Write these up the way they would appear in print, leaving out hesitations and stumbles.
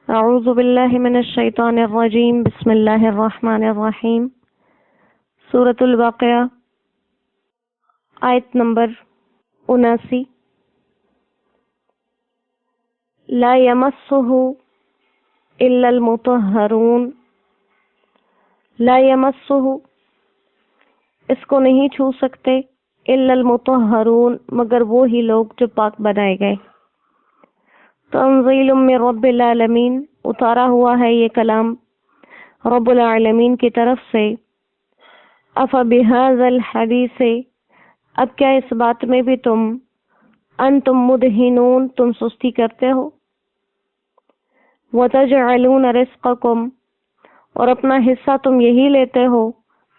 اعوذ باللہ من الشیطان الرجیم بسم اللہ الرحمن الرحیم سورۃ الواقعہ آیت نمبر 79 لا یمسہ الا المطہرون، لا یمسہ اس کو نہیں چھو سکتے الا المطہرون مگر وہی لوگ جو پاک بنائے گئے۔ تنزیل من رب العالمین اتارا ہوا ہے یہ کلام رب العالمین کی طرف سے۔ افبہذا الحدیث اب کیا اس بات میں بھی انتم مدہنون تم سستی کرتے ہو، وتجعلون رزقکم اور اپنا حصہ تم یہی لیتے ہو،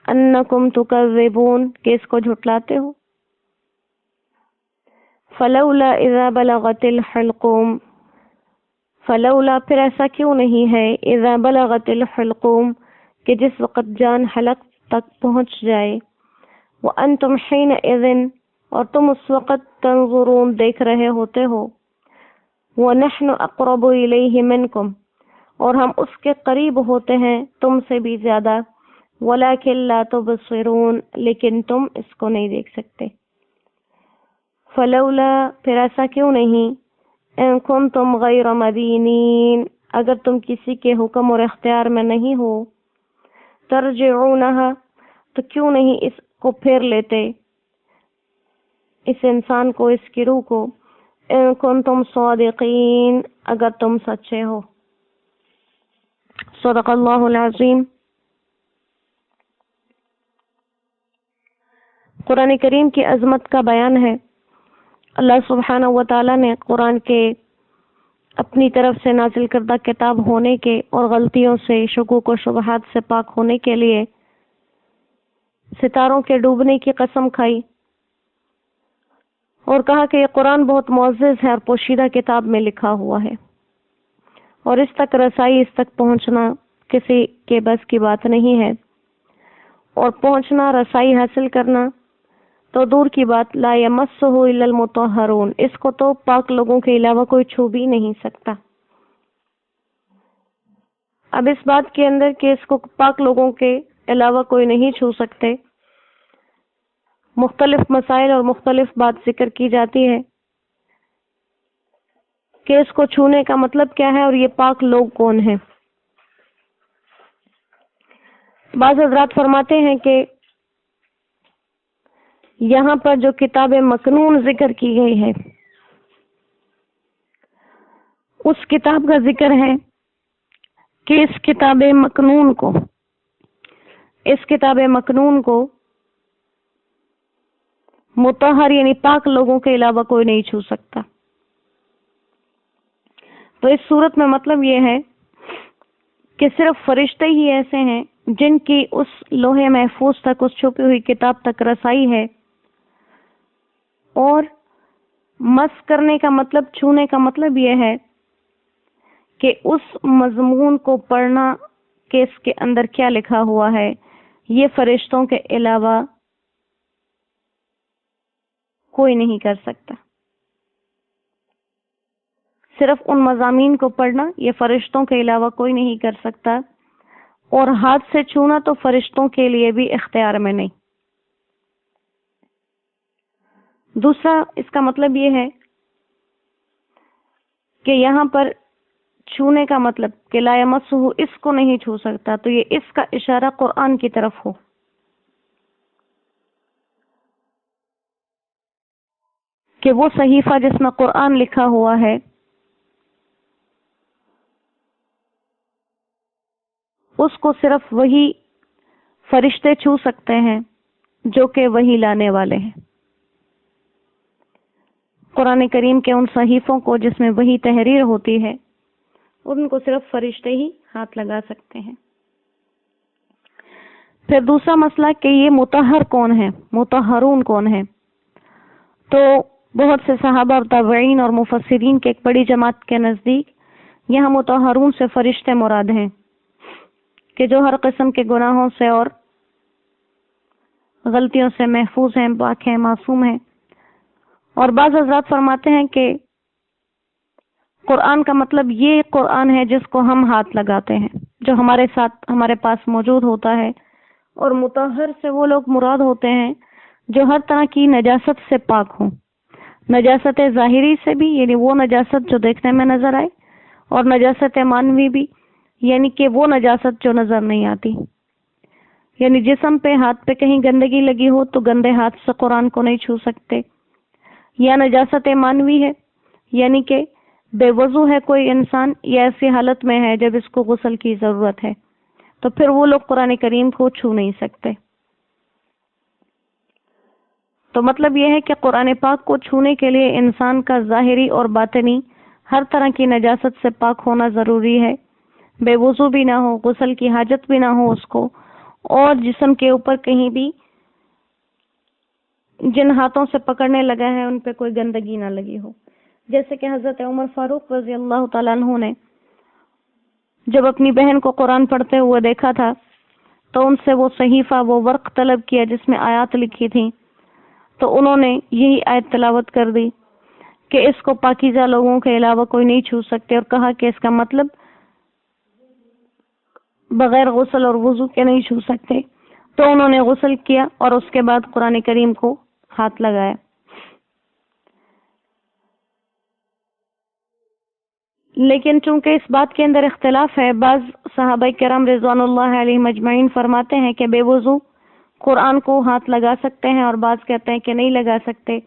انکم تکذبون کہ اس کو جھٹلاتے ہو۔ فلولا اذا بلغت الحلقوم فلولا پھر ایسا کیوں نہیں ہے اذا بلغت الحلقوم کہ جس وقت جان حلق تک پہنچ جائے، وانتم حینئذ اور تم اس وقت تنظرون دیکھ رہے ہوتے ہو، ونحن اقرب الیہ منکم اور ہم اس کے قریب ہوتے ہیں تم سے بھی زیادہ، ولکن لا تبصرون لیکن تم اس کو نہیں دیکھ سکتے۔ فلولا پھر ایسا کیوں نہیں ان کنتم غیر مدینین اگر تم کسی کے حکم اور اختیار میں نہیں ہو، ترجعونہا تو کیوں نہیں اس کو پھیر لیتے، اس انسان کو، اس کی روح کو، ان کنتم صادقین اگر تم سچے ہو۔ صدق اللہ العظیم۔ قرآن کریم کی عظمت کا بیان ہے۔ اللہ سبحانہ و تعالیٰ نے قرآن کے اپنی طرف سے نازل کردہ کتاب ہونے کے اور غلطیوں سے، شکوک و شبہات سے پاک ہونے کے لیے ستاروں کے ڈوبنے کی قسم کھائی اور کہا کہ یہ قرآن بہت معزز ہے اور پوشیدہ کتاب میں لکھا ہوا ہے، اور اس تک رسائی، اس تک پہنچنا کسی کے بس کی بات نہیں ہے، اور پہنچنا، رسائی حاصل کرنا تو دور کی بات، لا یمسہ الا المطہرون اس کو تو پاک لوگوں کے علاوہ کوئی چھو بھی نہیں سکتا۔ اب اس بات کے اندر کہ اس کو پاک لوگوں کے علاوہ کوئی نہیں چھو سکتے، مختلف مسائل اور مختلف بات ذکر کی جاتی ہے کہ اس کو چھونے کا مطلب کیا ہے اور یہ پاک لوگ کون ہیں۔ بعض حضرات فرماتے ہیں کہ یہاں پر جو کتاب مکنون ذکر کی گئی ہے، اس کتاب کا ذکر ہے کہ اس کتاب مکنون کو مطہر یعنی پاک لوگوں کے علاوہ کوئی نہیں چھو سکتا۔ تو اس صورت میں مطلب یہ ہے کہ صرف فرشتے ہی ایسے ہیں جن کی اس لوح محفوظ تک، اس چھپی ہوئی کتاب تک رسائی ہے، اور مس کرنے کا مطلب، چھونے کا مطلب یہ ہے کہ اس مضمون کو پڑھنا کہ اس کے اندر کیا لکھا ہوا ہے، یہ فرشتوں کے علاوہ کوئی نہیں کر سکتا۔ صرف ان مضامین کو پڑھنا یہ فرشتوں کے علاوہ کوئی نہیں کر سکتا، اور ہاتھ سے چھونا تو فرشتوں کے لیے بھی اختیار میں نہیں۔ دوسرا اس کا مطلب یہ ہے کہ یہاں پر چھونے کا مطلب کہ لا یمسہ اس کو نہیں چھو سکتا، تو یہ اس کا اشارہ قرآن کی طرف ہو کہ وہ صحیفہ جس میں قرآن لکھا ہوا ہے اس کو صرف وہی فرشتے چھو سکتے ہیں جو کہ وہی لانے والے ہیں۔ قرآن کریم کے ان صحیفوں کو جس میں وہی تحریر ہوتی ہے، ان کو صرف فرشتے ہی ہاتھ لگا سکتے ہیں۔ پھر دوسرا مسئلہ کہ یہ مطہر کون ہے، مطہرون کون ہے، تو بہت سے صحابہ اور تابعین اور مفسرین کے ایک بڑی جماعت کے نزدیک یہاں مطہرون سے فرشتے مراد ہیں کہ جو ہر قسم کے گناہوں سے اور غلطیوں سے محفوظ ہیں، پاک ہیں، معصوم ہیں۔ اور بعض حضرات فرماتے ہیں کہ قرآن کا مطلب یہ قرآن ہے جس کو ہم ہاتھ لگاتے ہیں، جو ہمارے ساتھ ہمارے پاس موجود ہوتا ہے، اور مطہر سے وہ لوگ مراد ہوتے ہیں جو ہر طرح کی نجاست سے پاک ہوں، نجاست ظاہری سے بھی، یعنی وہ نجاست جو دیکھنے میں نظر آئے، اور نجاست معنوی بھی، یعنی کہ وہ نجاست جو نظر نہیں آتی، یعنی جسم پہ ہاتھ پہ کہیں گندگی لگی ہو تو گندے ہاتھ سے قرآن کو نہیں چھو سکتے، یا نجاست معنوی ہے، یعنی کہ بے وضو ہے کوئی انسان یا ایسی حالت میں ہے جب اس کو غسل کی ضرورت ہے، تو پھر وہ لوگ قرآن کریم کو چھو نہیں سکتے۔ تو مطلب یہ ہے کہ قرآن پاک کو چھونے کے لیے انسان کا ظاہری اور باطنی ہر طرح کی نجاست سے پاک ہونا ضروری ہے، بے وضو بھی نہ ہو، غسل کی حاجت بھی نہ ہو اس کو، اور جسم کے اوپر کہیں بھی جن ہاتھوں سے پکڑنے لگا ہے ان پہ کوئی گندگی نہ لگی ہو۔ جیسے کہ حضرت عمر فاروق رضی اللہ تعالیٰ عنہ نے جب اپنی بہن کو قرآن پڑھتے ہوئے دیکھا تھا تو ان سے وہ صحیفہ، وہ ورق طلب کیا جس میں آیات لکھی تھیں، تو انہوں نے یہی آیت تلاوت کر دی کہ اس کو پاکیزہ لوگوں کے علاوہ کوئی نہیں چھو سکتے، اور کہا کہ اس کا مطلب بغیر غسل اور وضو کے نہیں چھو سکتے۔ تو انہوں نے غسل کیا اور اس کے بعد قرآن کریم کو ہاتھ لگایا۔ لیکن چونکہ اس بات کے اندر اختلاف ہے، بعض صحابہ کرام رضوان اللہ علیہ مجمعین فرماتے ہیں کہ بے وضو قرآن کو ہاتھ لگا سکتے ہیں، اور بعض کہتے ہیں کہ نہیں لگا سکتے۔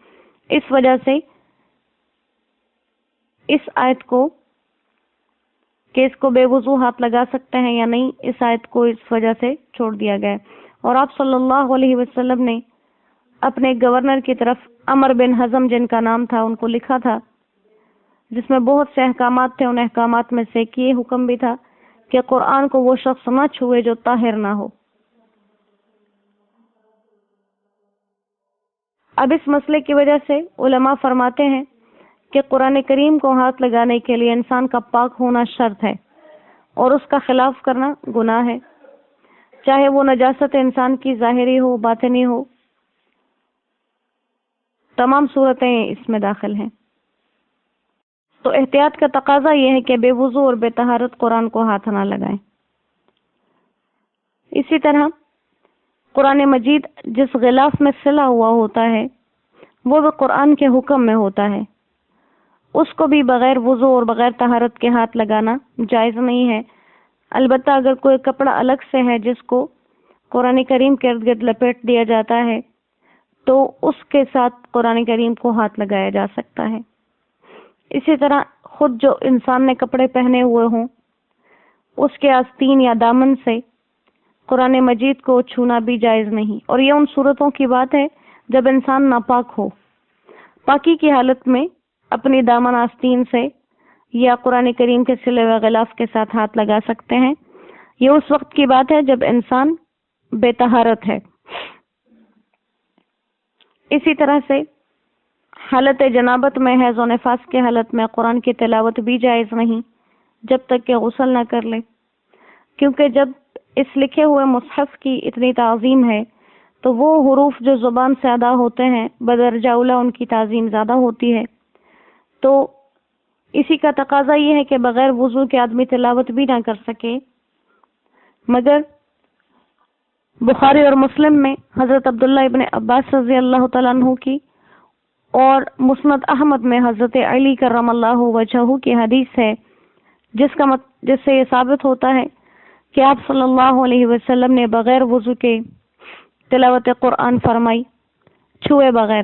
اس وجہ سے اس آیت کو کہ اس کو بے وضو ہاتھ لگا سکتے ہیں یا نہیں، اس آیت کو اس وجہ سے چھوڑ دیا گیا۔ اور آپ صلی اللہ علیہ وسلم نے اپنے گورنر کی طرف عمر بن حزم جن کا نام تھا ان کو لکھا تھا، جس میں بہت سے احکامات تھے۔ ان احکامات میں سے یہ حکم بھی تھا کہ قرآن کو وہ شخص نہ چھوئے جو طاہر نہ ہو۔ اب اس مسئلے کی وجہ سے علماء فرماتے ہیں کہ قرآن کریم کو ہاتھ لگانے کے لیے انسان کا پاک ہونا شرط ہے، اور اس کا خلاف کرنا گناہ ہے، چاہے وہ نجاست انسان کی ظاہری ہو، باطنی ہو، تمام صورتیں اس میں داخل ہیں۔ تو احتیاط کا تقاضا یہ ہے کہ بے وضو اور بے طہارت قرآن کو ہاتھ نہ لگائیں۔ اسی طرح قرآن مجید جس غلاف میں سلا ہوا ہوتا ہے وہ بھی قرآن کے حکم میں ہوتا ہے، اس کو بھی بغیر وضو اور بغیر طہارت کے ہاتھ لگانا جائز نہیں ہے۔ البتہ اگر کوئی کپڑا الگ سے ہے جس کو قرآن کریم کے ارد گرد لپیٹ دیا جاتا ہے تو اس کے ساتھ قرآن کریم کو ہاتھ لگایا جا سکتا ہے۔ اسی طرح خود جو انسان نے کپڑے پہنے ہوئے ہوں اس کے آستین یا دامن سے قرآن مجید کو چھونا بھی جائز نہیں، اور یہ ان صورتوں کی بات ہے جب انسان ناپاک ہو۔ پاکی کی حالت میں اپنی دامن آستین سے یا قرآن کریم کے سلے و غلاف کے ساتھ ہاتھ لگا سکتے ہیں۔ یہ اس وقت کی بات ہے جب انسان بے طہارت ہے۔ اسی طرح سے حالت جنابت میں، حیض و نفاس کی حالت میں قرآن کی تلاوت بھی جائز نہیں جب تک کہ غسل نہ کر لے، کیونکہ جب اس لکھے ہوئے مصحف کی اتنی تعظیم ہے تو وہ حروف جو زبان سے ادا ہوتے ہیں بدرجہ اولی ان کی تعظیم زیادہ ہوتی ہے۔ تو اسی کا تقاضا یہ ہے کہ بغیر وضو کے آدمی تلاوت بھی نہ کر سکے، مگر بخاری اور مسلم میں حضرت عبداللہ ابن عباس رضی اللہ تعالیٰ عنہ کی اور مسند احمد میں حضرت علی کرم اللہ وجہہ کی حدیث ہے جس سے یہ ثابت ہوتا ہے کہ آپ صلی اللہ علیہ وسلم نے بغیر وضو کے تلاوت قرآن فرمائی، چھوئے بغیر۔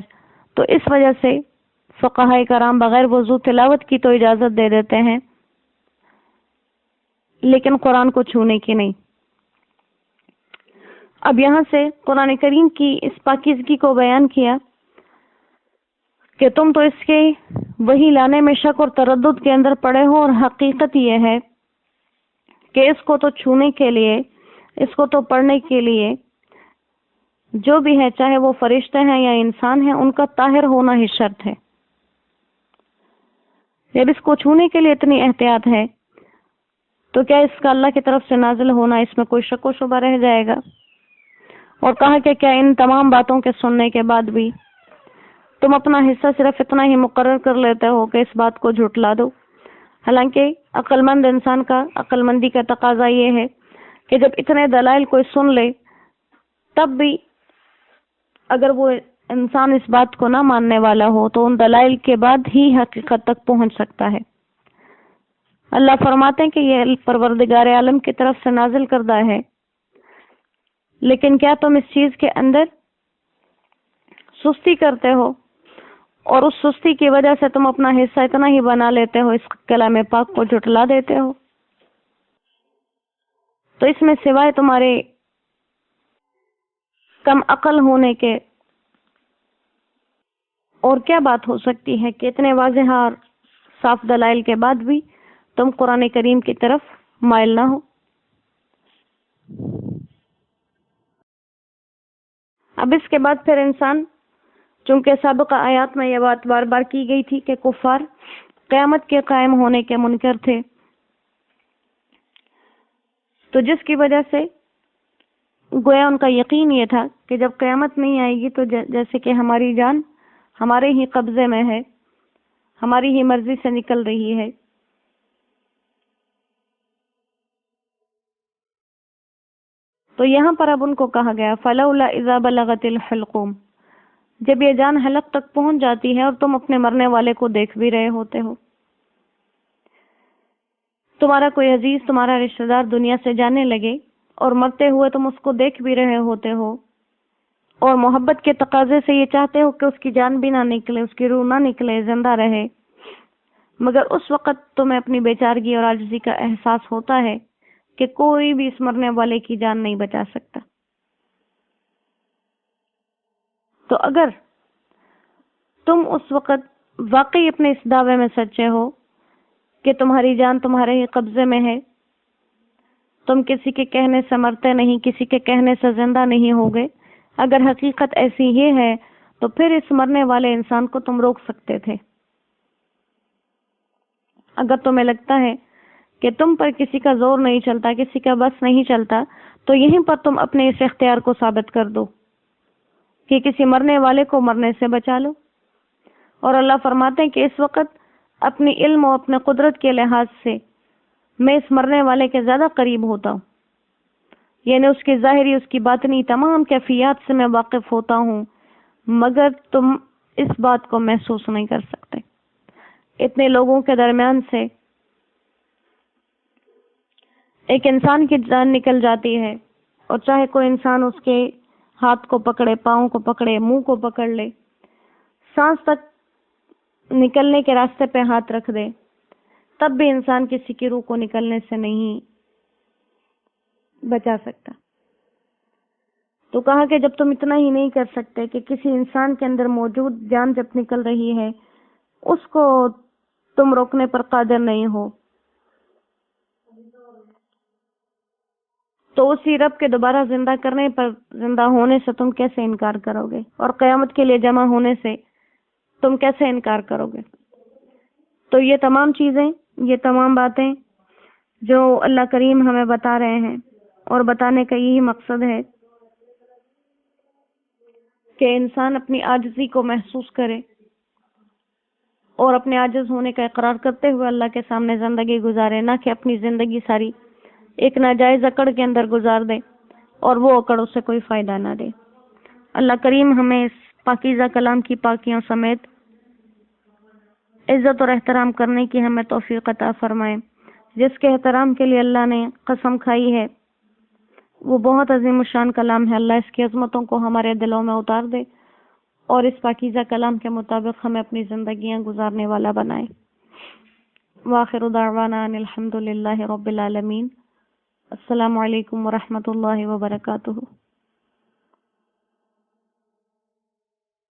تو اس وجہ سے فقہاء کرام بغیر وضو تلاوت کی تو اجازت دے دیتے ہیں لیکن قرآن کو چھونے کی نہیں۔ اب یہاں سے قرآن کریم کی اس پاکیزگی کو بیان کیا کہ تم تو اس کے وہی لانے میں شک اور تردد کے اندر پڑے ہو، اور حقیقت یہ ہے کہ اس کو تو چھونے کے لیے، اس کو تو پڑھنے کے لیے جو بھی ہے، چاہے وہ فرشتے ہیں یا انسان ہیں، ان کا طاہر ہونا ہی شرط ہے۔ جب اس کو چھونے کے لیے اتنی احتیاط ہے تو کیا اس کا اللہ کی طرف سے نازل ہونا اس میں کوئی شک و شبہ رہ جائے گا؟ اور کہا کہ کیا ان تمام باتوں کے سننے کے بعد بھی تم اپنا حصہ صرف اتنا ہی مقرر کر لیتے ہو کہ اس بات کو جھٹلا دو؟ حالانکہ عقل مند انسان کا عقل مندی کا تقاضا یہ ہے کہ جب اتنے دلائل کوئی سن لے تب بھی اگر وہ انسان اس بات کو نہ ماننے والا ہو تو ان دلائل کے بعد ہی حقیقت تک پہنچ سکتا ہے۔ اللہ فرماتے ہیں کہ یہ پروردگار عالم کی طرف سے نازل کردہ ہے، لیکن کیا تم اس چیز کے اندر سستی کرتے ہو اور اس سستی کی وجہ سے تم اپنا حصہ اتنا ہی بنا لیتے ہو، اس کلام پاک کو جھٹلا دیتے ہو؟ تو اس میں سوائے تمہارے کم عقل ہونے کے اور کیا بات ہو سکتی ہے کہ اتنے واضح اور صاف دلائل کے بعد بھی تم قرآن کریم کی طرف مائل نہ ہو۔ اب اس کے بعد پھر انسان، چونکہ سابقہ آیات میں یہ بات بار بار کی گئی تھی کہ کفار قیامت کے قائم ہونے کے منکر تھے، تو جس کی وجہ سے گویا ان کا یقین یہ تھا کہ جب قیامت نہیں آئے گی تو جیسے کہ ہماری جان ہمارے ہی قبضے میں ہے، ہماری ہی مرضی سے نکل رہی ہے۔ تو یہاں پر اب ان کو کہا گیا فَلَوْلَا إِذَا بَلَغَتِ الْحُلْقُومَ، جب یہ جان حلق تک پہنچ جاتی ہے اور تم اپنے مرنے والے کو دیکھ بھی رہے ہوتے ہو، تمہارا کوئی عزیز، تمہارا رشتہ دار دنیا سے جانے لگے اور مرتے ہوئے تم اس کو دیکھ بھی رہے ہوتے ہو اور محبت کے تقاضے سے یہ چاہتے ہو کہ اس کی جان بھی نہ نکلے، اس کی روح نہ نکلے، زندہ رہے، مگر اس وقت تمہیں اپنی بیچارگی اور عاجزی کا احساس ہوتا ہے کہ کوئی بھی اس مرنے والے کی جان نہیں بچا سکتا۔ تو اگر تم اس وقت واقعی اپنے اس دعوے میں سچے ہو کہ تمہاری جان تمہارے ہی قبضے میں ہے، تم کسی کے کہنے سے مرتے نہیں، کسی کے کہنے سے زندہ نہیں ہوگے، اگر حقیقت ایسی ہی ہے تو پھر اس مرنے والے انسان کو تم روک سکتے تھے۔ اگر تمہیں لگتا ہے کہ تم پر کسی کا زور نہیں چلتا، کسی کا بس نہیں چلتا، تو یہیں پر تم اپنے اس اختیار کو ثابت کر دو کہ کسی مرنے والے کو مرنے سے بچا لو۔ اور اللہ فرماتے ہیں کہ اس وقت اپنی علم و اپنے قدرت کے لحاظ سے میں اس مرنے والے کے زیادہ قریب ہوتا ہوں، یعنی اس کی ظاہری، اس کی باطنی تمام کیفیات سے میں واقف ہوتا ہوں، مگر تم اس بات کو محسوس نہیں کر سکتے۔ اتنے لوگوں کے درمیان سے ایک انسان کی جان نکل جاتی ہے اور چاہے کوئی انسان اس کے ہاتھ کو پکڑے، پاؤں کو پکڑے، منہ کو پکڑ لے، سانس تک نکلنے کے راستے پہ ہاتھ رکھ دے، تب بھی انسان کسی کی روح کو نکلنے سے نہیں بچا سکتا۔ تو کہا کہ جب تم اتنا ہی نہیں کر سکتے کہ کسی انسان کے اندر موجود جان جب نکل رہی ہے اس کو تم روکنے پر قادر نہیں ہو، تو اسی رب کے دوبارہ زندہ کرنے پر، زندہ ہونے سے تم کیسے انکار کرو گے؟ اور قیامت کے لیے جمع ہونے سے تم کیسے انکار کرو گے؟ تو یہ تمام چیزیں، یہ تمام باتیں جو اللہ کریم ہمیں بتا رہے ہیں، اور بتانے کا یہی مقصد ہے کہ انسان اپنی عاجزی کو محسوس کرے اور اپنے عاجز ہونے کا اقرار کرتے ہوئے اللہ کے سامنے زندگی گزارے، نہ کہ اپنی زندگی ساری ایک ناجائز اکڑ کے اندر گزار دے اور وہ اکڑ اسے کوئی فائدہ نہ دے۔ اللہ کریم ہمیں اس پاکیزہ کلام کی پاکیوں سمیت عزت اور احترام کرنے کی ہمیں توفیق عطا فرمائے۔ جس کے احترام کے لیے اللہ نے قسم کھائی ہے وہ بہت عظیم الشان کلام ہے۔ اللہ اس کی عظمتوں کو ہمارے دلوں میں اتار دے اور اس پاکیزہ کلام کے مطابق ہمیں اپنی زندگیاں گزارنے والا بنائے۔ وآخر دعوانا ان الحمد للہ رب العالمین۔ السلام علیکم ورحمۃ اللہ وبرکاتہ۔